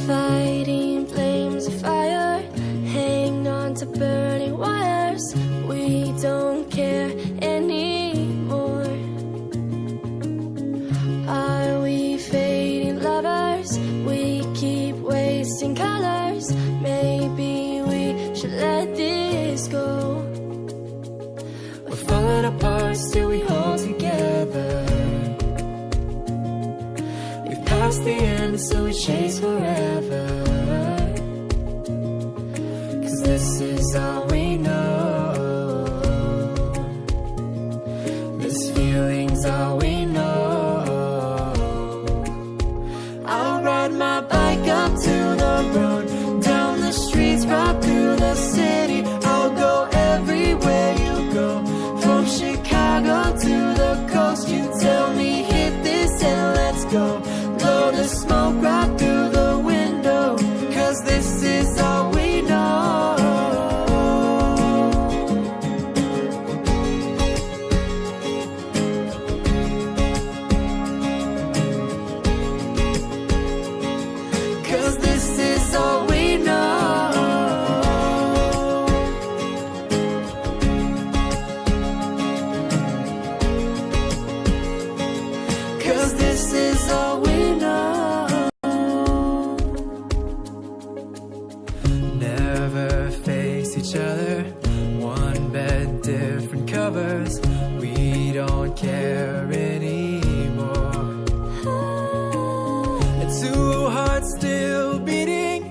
Fighting flames of fire, hanging on to burning wires. We don't care anymore. Are we fading lovers? We keep wasting colors. Maybe we should let this go. We're falling apart, still we hold together. We've passed the end, so we chase forever. 'Cause this is all we know. This feeling's all we know. I'll ride my bike up to the road, down the streets, right through the city. I'll go everywhere you go, from Chicago to the coast. You tell me hit this and let's go. Blow the smoke right through the window, 'cause this is all we know. Cause this is all we know. Cause this is all we know. Never face each other, one bed, different covers. We don't care anymore. Two hearts still beating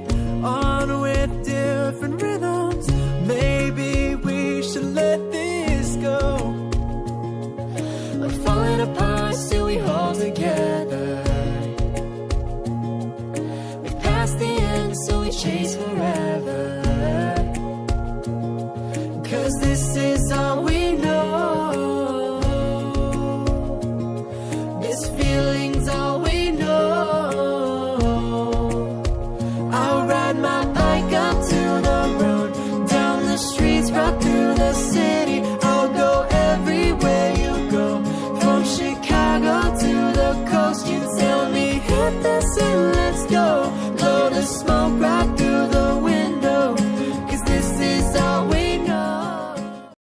on with different rhythms. Maybe we should let this go. We're falling apart, still we hold together. We've passed the end, so we chase forever. 'Cause this is all we know. This feeling's all we